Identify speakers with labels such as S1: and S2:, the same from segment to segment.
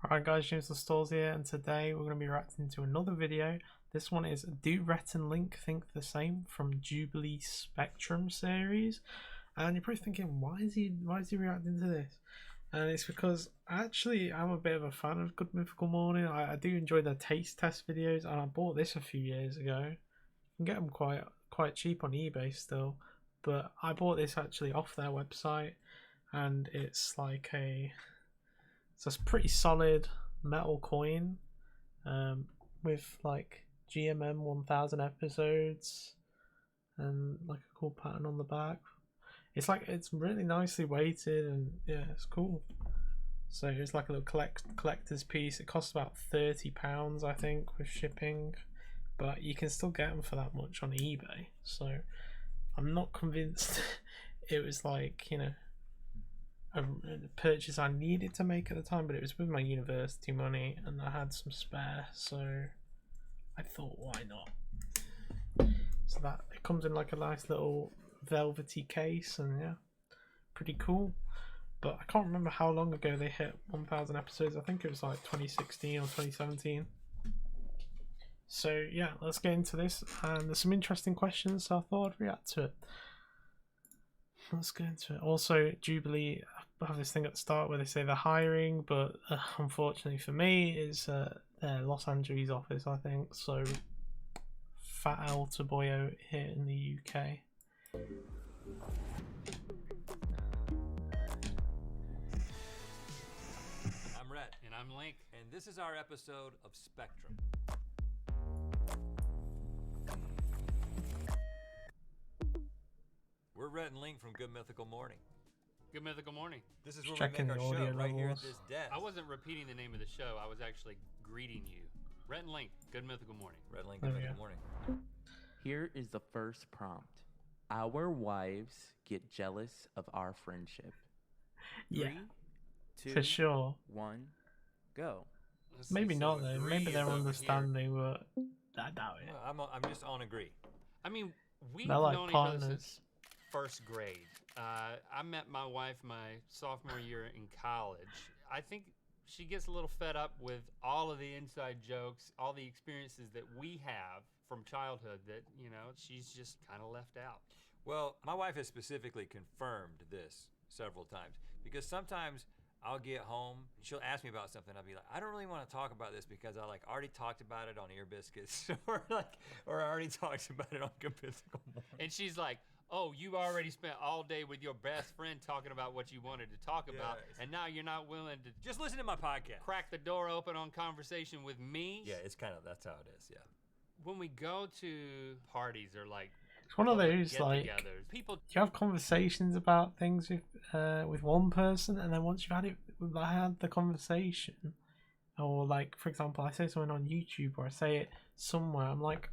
S1: Alright guys, James the Stores here, and today we're going to be reacting to another video. This one is Do Rhett and Link Think the Same from Jubilee Spectrum series. And you're probably thinking, why is he reacting to this? And it's because actually I'm a bit of a fan of Good Mythical Morning. I do enjoy their taste test videos, and I bought this a few years ago. You can get them quite cheap on eBay still, but I bought this actually off their website, and it's like it's a pretty solid metal coin with like GMM 1000 episodes and like a cool pattern on the back. It's really nicely weighted, and yeah, it's cool. So it's like a little collector's piece. It costs about £30 I think with shipping, but you can still get them for that much on eBay. So I'm not convinced it was like, you know, a purchase I needed to make at the time, but it was with my university money and I had some spare, so I thought, why not? So that it comes in like a nice little velvety case, and yeah, pretty cool. But I can't remember how long ago they hit 1000 episodes. I think it was like 2016 or 2017. So yeah, let's get into this, and there's some interesting questions, so I thought I'd react to it. Let's get into it. Also, Jubilee have this thing at the start where they say they're hiring, but unfortunately for me, it's their Los Angeles office, I think. So, Fat El Toboyo here in the UK.
S2: I'm Rhett.
S3: And I'm Link.
S2: And this is our episode of Spectrum. We're Rhett and Link from Good Mythical Morning.
S3: Good Mythical Morning.
S2: This is where
S1: Checking
S2: we make our
S1: the
S2: show
S1: audio
S2: right here at
S1: levels.
S2: this desk.
S3: I wasn't repeating the name of the show. I was actually greeting you. Rhett and Link, Good Mythical Morning.
S2: Rhett and Link,
S1: There
S2: Good
S1: we
S2: Mythical
S1: go.
S2: Morning.
S4: Here is the first prompt. Our wives get jealous of our friendship.
S1: Yeah,
S4: 3, 2,
S1: for sure.
S4: 1, go.
S3: Let's
S1: Maybe
S3: see,
S1: not
S3: so
S1: though.
S3: agree
S1: Maybe
S3: is
S1: they're
S3: over here.
S1: understanding, but I doubt it.
S2: I'm just on agree.
S3: I mean, we've
S1: They're like
S3: known each other
S1: partners.
S3: since first grade. I met my wife my sophomore year in college. I think she gets a little fed up with all of the inside jokes, all the experiences that we have from childhood that, you know, she's just kind of left out.
S2: Well, my wife has specifically confirmed this several times, because sometimes I'll get home, she'll ask me about something, I'll be like, I don't really want to talk about this because I already talked about it on Ear Biscuits or I already talked about it on Good Mythical Morning.
S3: And she's like, oh, you already spent all day with your best friend talking about what you wanted to talk about,
S2: Yes.
S3: and now you're not willing to
S2: Just listen to my podcast.
S3: crack the door open on conversation with me.
S2: Yeah, it's kind of, that's how it is, yeah.
S3: When we go to parties or like
S1: It's one of
S3: public
S1: those like
S3: get-togethers, people
S1: you have conversations about things with one person, and then once you've had the conversation, or like for example, I say something on YouTube or I say it somewhere, I'm like,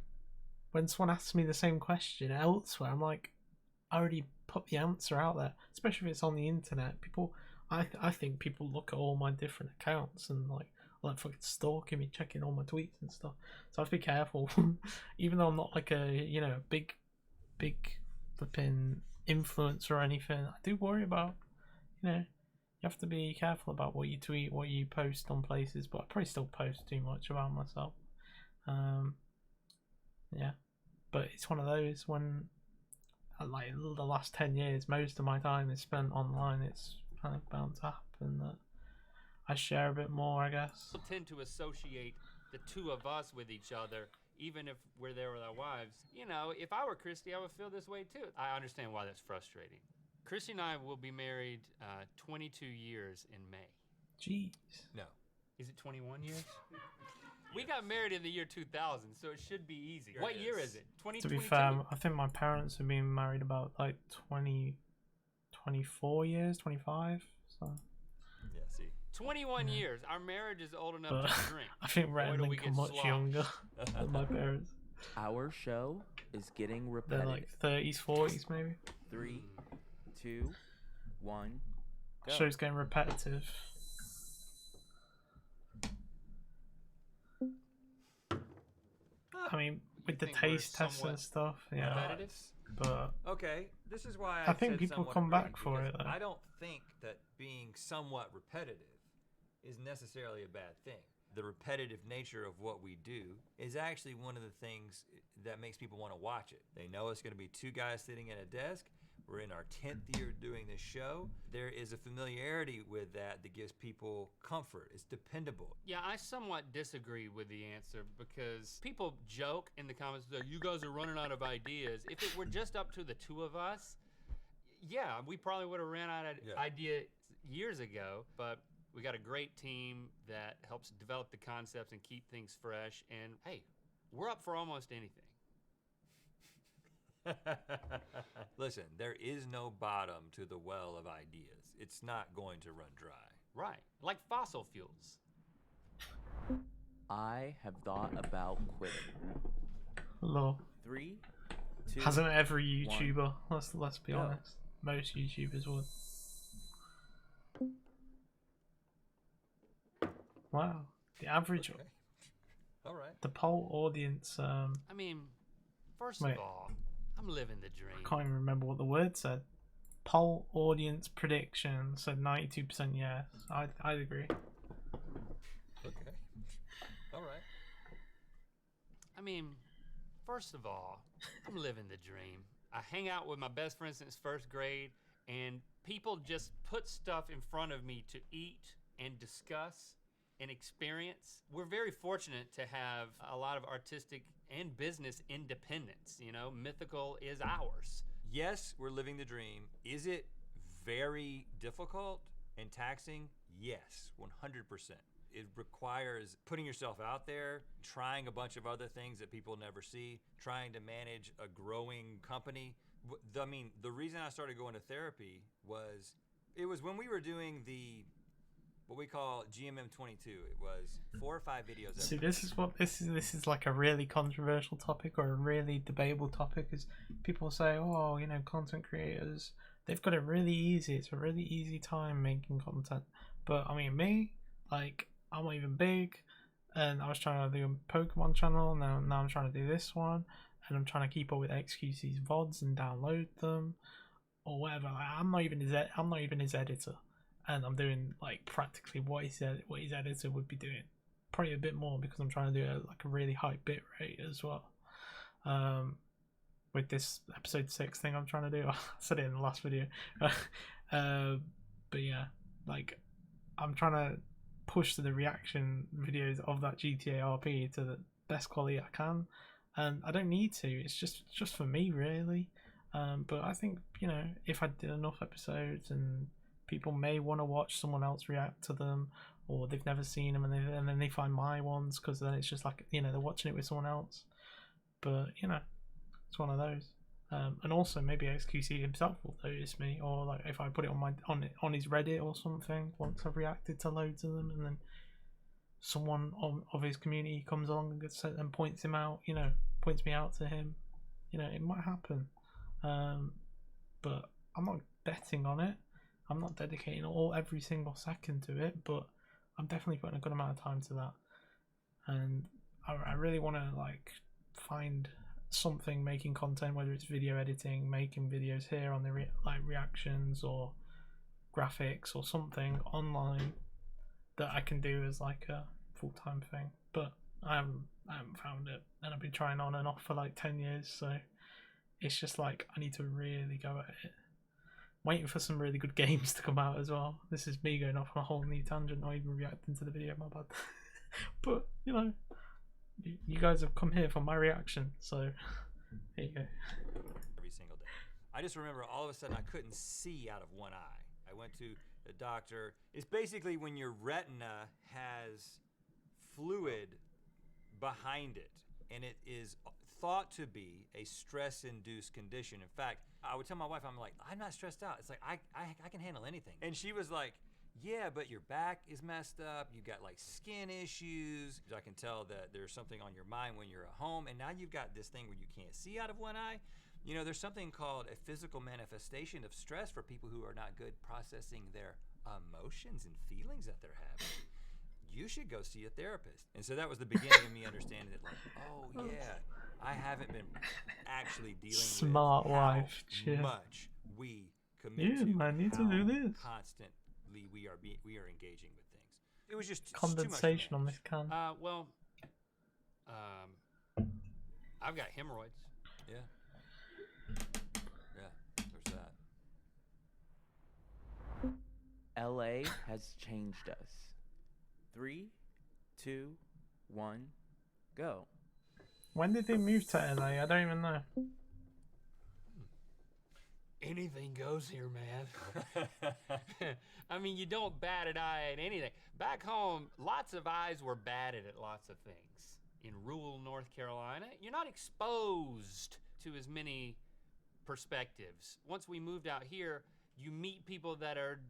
S1: when someone asks me the same question elsewhere, I'm like, I already put the answer out there. Especially if it's on the internet, people, I think people look at all my different accounts and like fucking stalking me, checking all my tweets and stuff. So I have to be careful, even though I'm not like a big flipping influencer or anything. I do worry about, you have to be careful about what you tweet, what you post on places, but I probably still post too much about myself. Yeah, but it's one of those when, like the last 10 years, most of my time is spent online. It's kind of bound to happen that I share a bit more, I guess.
S3: tend to associate the two of us with each other, even if we're there with our wives. You know, if I were Christy, I would feel this way too. I understand why that's frustrating. Christy and I will be married 22 years in May.
S1: Jeez.
S2: No.
S3: Is it 21 years? We got married in the year 2000, so it should be easy.
S2: Here
S3: What
S2: it
S3: year
S2: is.
S3: is it? 2022?
S1: To be fair, I think my parents have been married about like 24 years, 25. So,
S2: Yeah, see.
S3: 21 years. Our marriage is old enough
S1: but
S3: to drink.
S1: I think Rhett
S3: Boy,
S1: and
S3: do we
S1: Link are
S3: get
S1: much
S3: sloshed.
S1: younger than my parents.
S4: Our show is getting
S1: They're
S4: repetitive.
S1: like 30s, 40s maybe.
S4: 3, 2, 1, go.
S1: Show's getting repetitive. I mean, with the
S3: think we're
S1: taste tests
S3: somewhat
S1: and stuff, yeah.
S3: Repetitive?
S1: But
S2: Okay, this is why
S1: I think
S2: said
S1: people
S2: somewhat
S1: come
S2: agree,
S1: back for
S2: because
S1: it, though.
S2: I don't think that being somewhat repetitive is necessarily a bad thing. The repetitive nature of what we do is actually one of the things that makes people want to watch it. They know it's going to be two guys sitting at a desk. We're in our 10th year doing this show. There is a familiarity with that gives people comfort. It's dependable.
S3: Yeah, I somewhat disagree with the answer because people joke in the comments that you guys are running out of ideas. If it were just up to the two of us, yeah, we probably would have ran out of ideas years ago, but we got a great team that helps develop the concepts and keep things fresh. And hey, we're up for almost anything.
S2: Listen, there is no bottom to the well of ideas. It's not going to run dry.
S3: Right, like fossil fuels.
S4: I have thought about quitting.
S1: Hello.
S4: 3, 2.
S1: Hasn't every YouTuber? Let's be
S4: Go.
S1: honest. Most YouTubers would. Wow. The average,
S2: Okay. All right.
S1: the poll audience.
S3: I mean, first
S1: Wait.
S3: of all, I'm living the dream.
S1: I can't even remember what the word said. Poll audience prediction said 92% yes. I'd agree.
S2: Okay. All right.
S3: I mean, first of all, I'm living the dream. I hang out with my best friend since first grade, and people just put stuff in front of me to eat and discuss and experience. We're very fortunate to have a lot of artistic and business independence. You know, Mythical is ours.
S2: Yes, we're living the dream. Is it very difficult and taxing? Yes, 100%. It requires putting yourself out there, trying a bunch of other things that people never see, trying to manage a growing company. I mean, the reason I started going to therapy was, it was when we were doing what we call GMM 22. It was 4 or 5 videos.
S1: See, this is like a really controversial topic or a really debatable topic. Is people say, oh, you know, content creators, they've got it really easy. It's a really easy time making content. But I mean, me, like, I'm not even big, and I was trying to do a Pokemon channel. Now I'm trying to do this one, and I'm trying to keep up with XQC's VODs and download them or whatever. Like, I'm not even his editor. And I'm doing like practically what his editor would be doing, probably a bit more because I'm trying to do a really high bit rate as well. With this episode 6 thing I'm trying to do, I said it in the last video. But yeah, like I'm trying to push the reaction videos of that GTA RP to the best quality I can, and I don't need to. It's just for me really. But I think, you know, if I did enough episodes and people may want to watch someone else react to them, or they've never seen them and then they find my ones, because then it's just like, you know, they're watching it with someone else. But, you know, it's one of those. And also maybe XQC himself will notice me, or like if I put it on his Reddit or something once I've reacted to loads of them, and then someone of his community comes along and points me out to him. You know, it might happen. But I'm not betting on it. I'm not dedicating every single second to it, but I'm definitely putting a good amount of time to that. And I really want to like find something making content, whether it's video editing, making videos here on the reactions or graphics or something online that I can do as like a full-time thing. But I haven't found it, and I've been trying on and off for like 10 years, so it's just like I need to really go at it. Waiting for some really good games to come out as well. This is me going off on a whole new tangent, not even reacting to the video, my bad. But, you know, you guys have come here for my reaction, so here you go.
S2: Every single day. I just remember all of a sudden I couldn't see out of one eye. I went to the doctor. It's basically when your retina has fluid behind it, and it is thought to be a stress-induced condition. In fact, I would tell my wife, I'm like, I'm not stressed out. It's like, I can handle anything. And she was like, yeah, but your back is messed up. You got like skin issues. I can tell that there's something on your mind when you're at home. And now you've got this thing where you can't see out of one eye. You know, there's something called a physical manifestation of stress for people who are not good processing their emotions and feelings that they're having. You should go see a therapist. And so that was the beginning of me understanding that, like, oh yeah, I haven't been actually dealing
S1: Smart
S2: with
S1: wife,
S2: how
S1: chill.
S2: much we commit
S1: Yeah,
S2: to.
S1: I need to
S2: how
S1: do this.
S2: Constantly we are engaging with things. It was just
S1: condensation on this can.
S3: Well, I've got hemorrhoids.
S2: Yeah. Yeah, there's that.
S4: LA has changed us. 3, 2, 1, go.
S1: When did they move to LA? I don't even know.
S3: Anything goes here, man. I mean, you don't bat an eye at anything. Back home, lots of eyes were batted at lots of things. In rural North Carolina, you're not exposed to as many perspectives. Once we moved out here, you meet people that are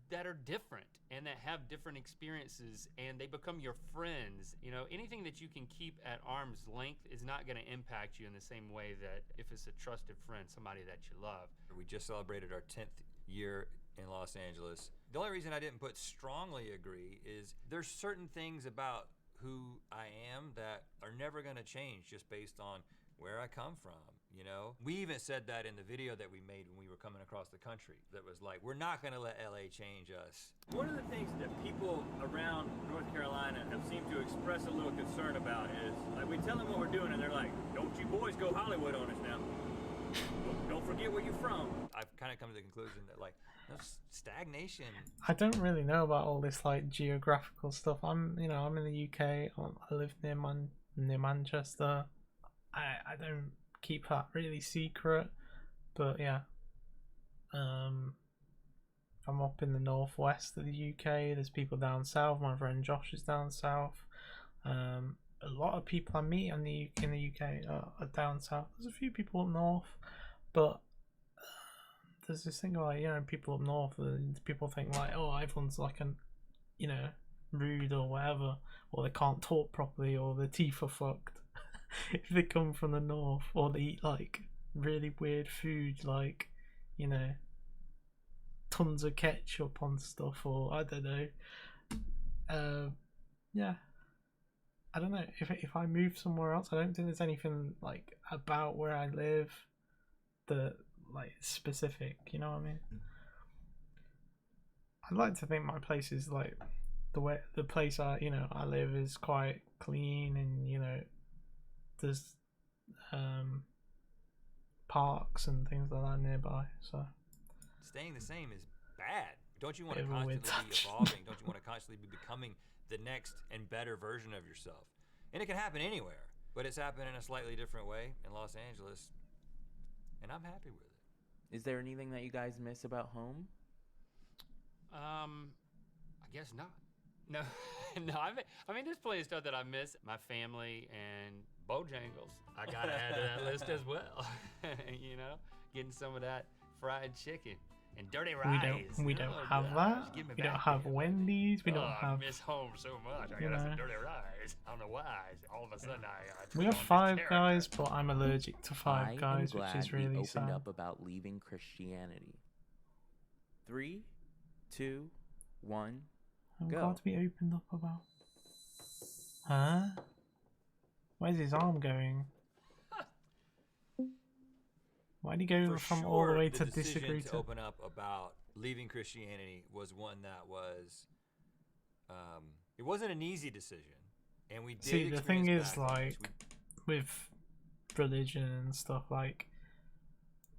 S3: different and that have different experiences, and they become your friends. You know, anything that you can keep at arm's length is not going to impact you in the same way that if it's a trusted friend, somebody that you love.
S2: We just celebrated our 10th year in Los Angeles. The only reason I didn't put strongly agree is there's certain things about who I am that are never going to change just based on where I come from. You know, we even said that in the video that we made when we were coming across the country. That was like, we're not going to let LA change us.
S5: One of the things that people around North Carolina have seemed to express a little concern about is, like, we tell them what we're doing and they're like, don't you boys go Hollywood on us now. Don't forget where you're from.
S2: I've kind of come to the conclusion that, like, stagnation.
S1: I don't really know about all this like geographical stuff. I'm in the UK. I live near Manchester. I don't keep that really secret, but yeah. I'm up in the northwest of the UK. There's people down south. My friend Josh is down south. A lot of people I meet in the UK are down south. There's a few people up north, but there's this thing like, people up north, people think like, oh, everyone's like rude or whatever, or they can't talk properly, or their teeth are fucked if they come from the north, or they eat like really weird food, like, tons of ketchup on stuff, or I don't know. Yeah, I don't know, if I move somewhere else, I don't think there's anything like about where I live that like specific, you know what I mean? I'd like to think my place is like the place I live is quite clean, and there's parks and things like that nearby, so
S2: Staying the same is bad. Don't you want to
S1: Bit of a weird
S2: constantly be
S1: touch.
S2: evolving? Don't you want to constantly be becoming the next and better version of yourself? And it can happen anywhere, but it's happened in a slightly different way in Los Angeles, and I'm happy with it.
S4: Is there anything that you guys miss about home?
S3: I guess not. No, no. I mean, there's plenty of stuff that I miss. My family and Bojangles. I gotta add to that list as well. Getting some of that fried chicken and dirty rice.
S1: We don't
S3: Oh,
S1: have
S3: gosh,
S1: that.
S3: give me
S1: We don't
S3: back
S1: have
S3: there.
S1: Wendy's. We don't
S3: I
S1: have.
S3: miss home so much. I
S1: you
S3: got some
S1: know.
S3: dirty rice. I don't know why. All of a sudden, I
S1: We have
S3: took on
S1: Five
S3: this
S1: Guys,
S3: character.
S1: but I'm allergic to Five
S4: I
S1: Guys,
S4: am
S1: which
S4: glad
S1: is
S4: we
S1: really
S4: opened
S1: sad.
S4: up about leaving Christianity. 3, 2, 1.
S1: I'm
S4: Go.
S1: glad to be opened up about. Huh? Where's his arm going? Why'd he go
S2: For
S1: from
S2: sure,
S1: all the way
S2: the
S1: to
S2: decision
S1: disagree
S2: to
S1: to?
S2: open up about leaving Christianity was one that was, it wasn't an easy decision, and we did.
S1: See, the thing
S2: experience
S1: is,
S2: backlash.
S1: like, with religion and stuff, like,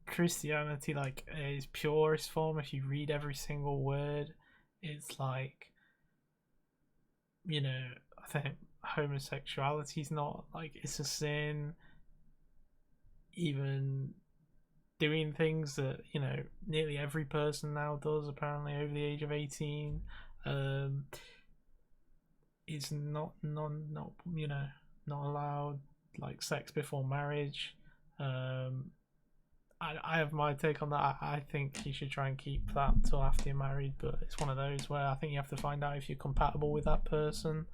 S1: Christianity, like, is purest form. If you read every single word, it's like, I think homosexuality is not, like, it's a sin. Even doing things that nearly every person now does, apparently over the age of 18, is not allowed, like sex before marriage. I have my take on that. I think you should try and keep that till after you're married, but it's one of those where I think you have to find out if you're compatible with that person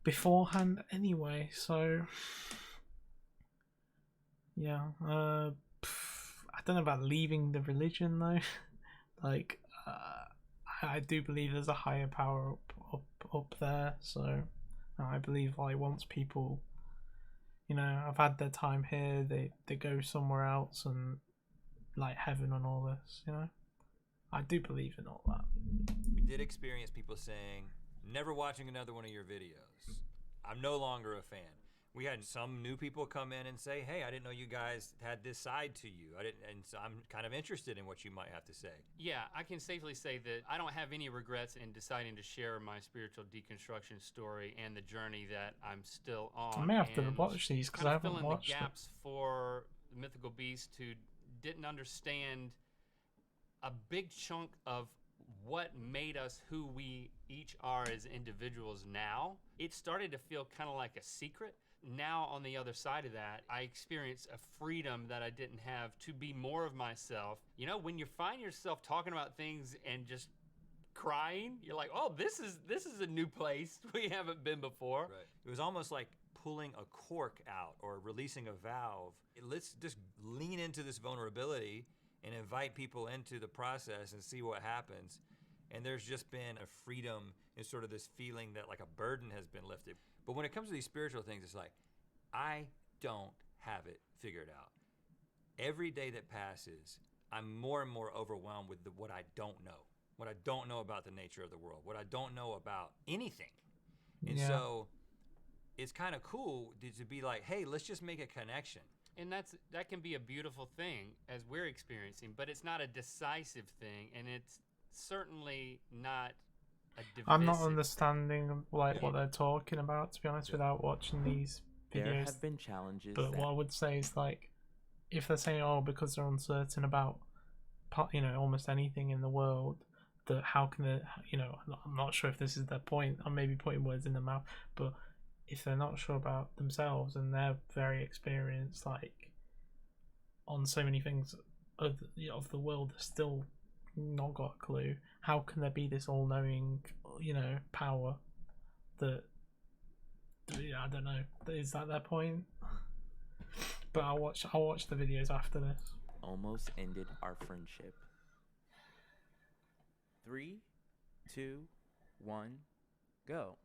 S1: beforehand anyway. So yeah, I don't know about leaving the religion though. Like, I do believe there's a higher power up there. So I believe, like, once people, have had their time here, they go somewhere else, and like heaven and all this. I do believe in all that.
S2: We did experience people saying Never watching another one of your videos. I'm no longer a fan. We had some new people come in and say, hey, I didn't know you guys had this side to you. And so I'm kind of interested in what you might have to say.
S3: Yeah, I can safely say that I don't have any regrets in deciding to share my spiritual deconstruction story and the journey that I'm still on.
S1: I may have to
S3: and
S1: watch these because I haven't
S3: fill in
S1: watched
S3: the
S1: them.
S3: gaps for the mythical beast who didn't understand a big chunk of what made us who we each are as individuals now. It started to feel kind of like a secret. Now, on the other side of that, I experience a freedom that I didn't have to be more of myself. You know, when you find yourself talking about things and just crying, you're like, oh, this is a new place we haven't been before.
S2: Right. It was almost like pulling a cork out or releasing a valve. Let's just lean into this vulnerability and invite people into the process and see what happens. And there's just been a freedom and sort of this feeling that like a burden has been lifted. But when it comes to these spiritual things, it's like, I don't have it figured out. Every day that passes, I'm more and more overwhelmed with what I don't know. What I don't know about the nature of the world. What I don't know about anything. And so it's kind of cool to be like, hey, let's just make a connection.
S3: And that can be a beautiful thing as we're experiencing, but it's not a decisive thing, and it's certainly not a divisive.
S1: I'm not understanding like what they're talking about, to be honest, without watching these videos.
S4: There have been challenges.
S1: But what I would say is like, if they're saying, oh, because they're uncertain about, you know, almost anything in the world, that how can they, you know, I'm not sure if this is their point. I may be putting words in their mouth, but if they're not sure about themselves and they're very experienced, like on so many things of the world, they're still not got a clue. How can there be this all-knowing, you know, power that? Yeah, I don't know. Is that their point? But I'll watch the videos after this.
S4: Almost ended our friendship. 3, 2, 1, go.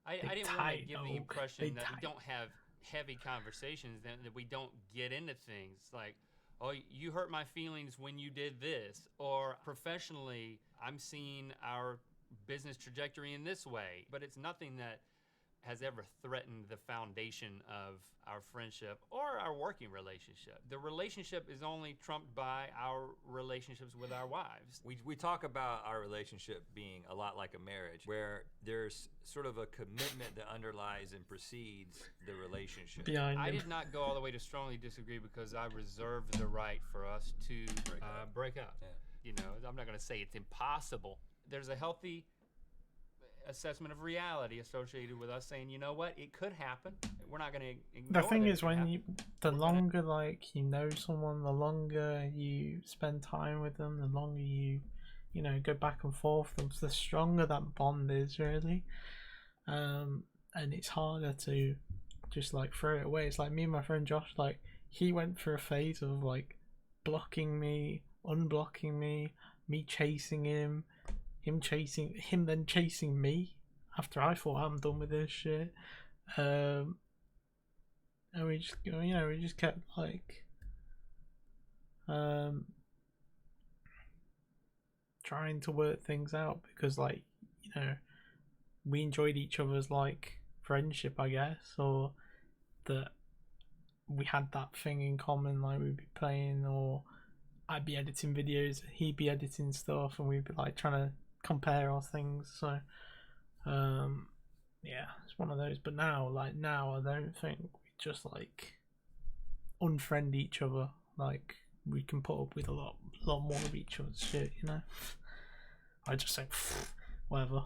S3: I didn't want to
S1: tight,
S3: give
S1: oh,
S3: the impression
S1: big
S3: that we
S1: tight.
S3: don't have heavy conversations, that we don't get into things like, oh, you hurt my feelings when you did this, or professionally, I'm seeing our business trajectory in this way. But it's nothing that has ever threatened the foundation of our friendship or our working relationship. The relationship is only trumped by our relationships with our wives.
S2: We talk about our relationship being a lot like a marriage, where there's sort of a commitment that underlies and precedes the relationship.
S1: Behind
S3: I
S1: him.
S3: did not go all the way to strongly disagree because I reserve the right for us to break up.
S2: Yeah.
S3: You know, I'm not going to say it's impossible. There's a healthy assessment of reality associated with us saying, you know what, it could happen. We're not going to ignore
S1: The thing
S3: that
S1: is,
S3: it could
S1: when
S3: happen.
S1: the longer like you know someone, the longer you spend time with them, the longer you know, go back and forth, the stronger that bond is really. And it's harder to just like throw it away. It's like me and my friend Josh, like he went through a phase of like blocking me, unblocking me, me chasing him, him then chasing me after I thought I'm done with this shit. And we just, you know, we just kept like trying to work things out because, like, you know, we enjoyed each other's like friendship, I guess, or that we had that thing in common, like we'd be playing, or I'd be editing videos, he'd be editing stuff, and we'd be like trying to compare our things. So yeah, it's one of those. But now I don't think we just like unfriend each other. Like we can put up with a lot more of each other's shit, you know. I just say whatever.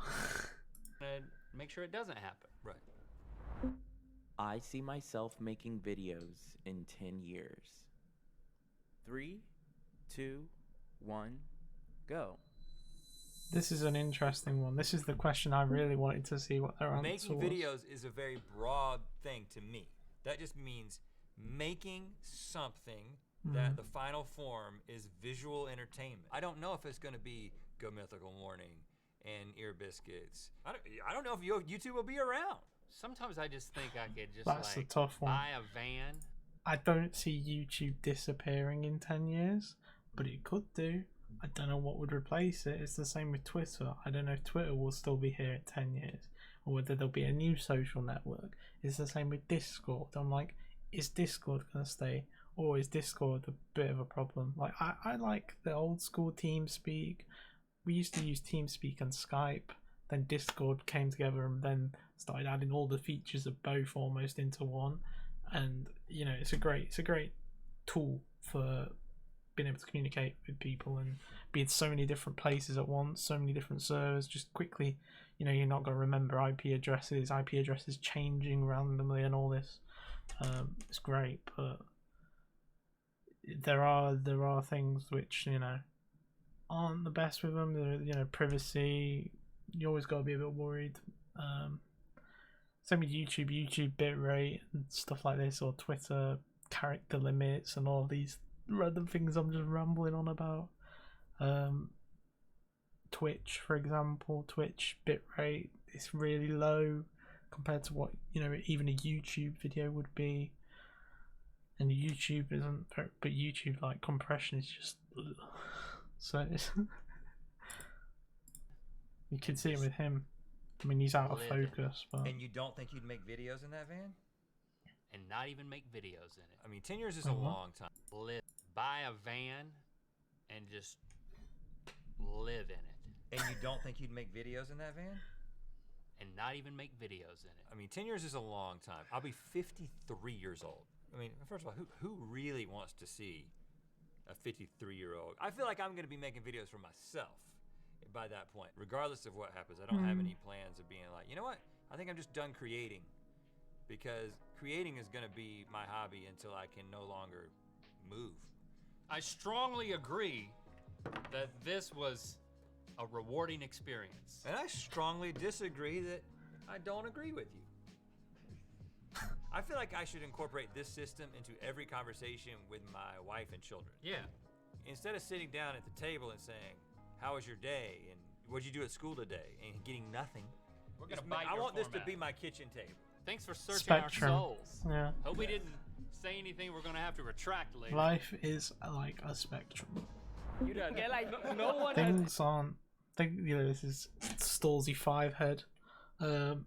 S3: And make sure it doesn't happen.
S2: Right.
S4: I see myself making videos in 10 years. 3, 2, 1, go.
S1: This is an interesting one. This is the question I really wanted to see what their answer
S2: Making
S1: was.
S2: videos is a very broad thing to me. That just means making something that the final form is visual entertainment. I don't know if it's going to be Go Mythical Morning and Ear Biscuits. I don't know if YouTube will be around.
S3: Sometimes I just think I could just
S1: That's
S3: like
S1: a tough one.
S3: buy a van.
S1: I don't see YouTube disappearing in 10 years, but it could do. I don't know what would replace it. It's the same with Twitter. I don't know if Twitter will still be here in 10 years or whether there'll be a new social network. It's the same with Discord. I'm like, is Discord going to stay, or is Discord a bit of a problem? Like, I like the old school TeamSpeak. We used to use TeamSpeak and Skype. Then Discord came together and then started adding all the features of both almost into one. And you know, it's a great tool for being able to communicate with people and be in so many different places at once, so many different servers just quickly. You know, you're not going to remember IP addresses changing randomly and all this. It's great, but there are things which, you know, aren't the best with them. You know, privacy, you always got to be a bit worried. Same with YouTube bitrate and stuff like this, or Twitter character limits and all these random things I'm just rambling on about. Twitch, for example, Twitch bitrate is really low compared to what, you know, even a YouTube video would be. And YouTube isn't, but YouTube like compression is just so it's you can see it with him. I mean, he's out of focus, but
S2: And you don't think you'd make videos in that van?
S3: And not even make videos in it.
S2: I mean, 10 years is a long time.
S3: Buy a van and just live in it.
S2: And you don't think you'd make videos in that van?
S3: And not even make videos in it.
S2: I mean, 10 years is a long time. I'll be 53 years old. I mean, first of all, who really wants to see a 53-year-old? I feel like I'm going to be making videos for myself by that point. Regardless of what happens, I don't have any plans of being like, you know what? I think I'm just done creating, because creating is going to be my hobby until I can no longer move.
S3: I strongly agree that this was a rewarding experience.
S2: And I strongly disagree that I don't agree with you. I feel like I should incorporate this system into every conversation with my wife and children.
S3: Yeah.
S2: Instead of sitting down at the table and saying, how was your day? And what'd you do at school today? And getting nothing.
S3: We're going to bite
S2: I
S3: your
S2: want this to
S3: format.
S2: be my kitchen table.
S3: Thanks for searching
S1: Spectrum.
S3: our souls.
S1: yeah.
S3: Hope we didn't say anything we're going to have to retract later.
S1: Life is like a spectrum.
S6: You don't get like no one has.
S1: Things aren't. You know, this is Stallsy 5 head.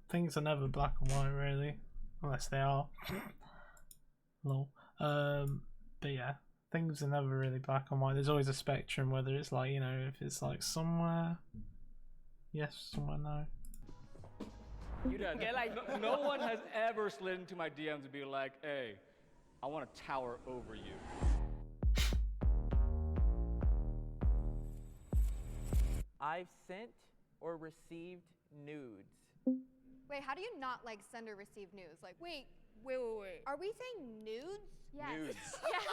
S1: Things are never black and white, really, unless they are. Lol. But yeah, things are never really black and white. There's always a spectrum, whether it's like, you know, if it's like somewhere yes, somewhere no.
S6: You don't get like no one has ever slid into my DMs and be like, "Hey, I want to tower over you."
S7: I've sent or received nudes.
S8: Wait, how do you not like send or receive news? Like,
S9: Wait.
S8: are we saying nudes?
S9: Yes.
S3: Nudes.
S8: Yes.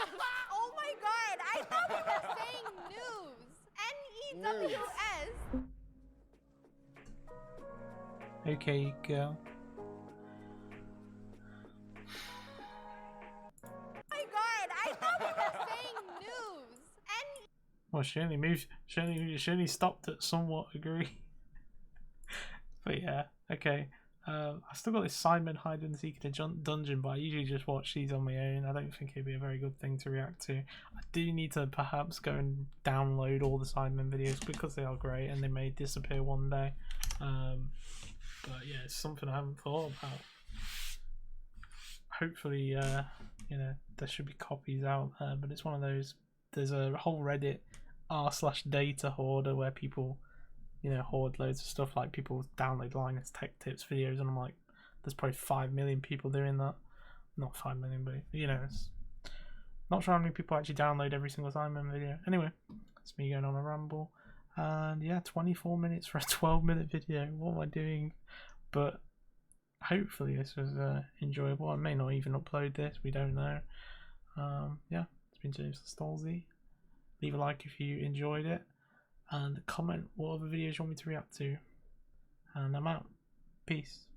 S8: Oh my god, I thought we were saying news. N-E-W-S.
S1: Okay, girl.
S8: Oh my god, I thought we were saying news. N.
S1: Well, she only moved. She only stopped at somewhat agree. But yeah, okay. I still got this Simon hide and seek in a dungeon, but I usually just watch these on my own. I don't think it'd be a very good thing to react to. I do need to perhaps go and download all the Simon videos because they are great and they may disappear one day. But yeah, it's something I haven't thought about. Hopefully, you know, there should be copies out there, but it's one of those. There's a whole Reddit r/data hoarder where people, you know, hoard loads of stuff. Like people download Linus Tech Tips videos, and I'm like, there's probably 5 million people doing that. Not 5 million, but you know, it's not sure how many people actually download every single Simon video. Anyway, it's me going on a ramble, and yeah, 24 minutes for a 12-minute video. What am I doing? But hopefully this was enjoyable. I may not even upload this. We don't know. Yeah, it's been James Stallsy. Leave a like if you enjoyed it, and comment what other videos you want me to react to. And I'm out. Peace.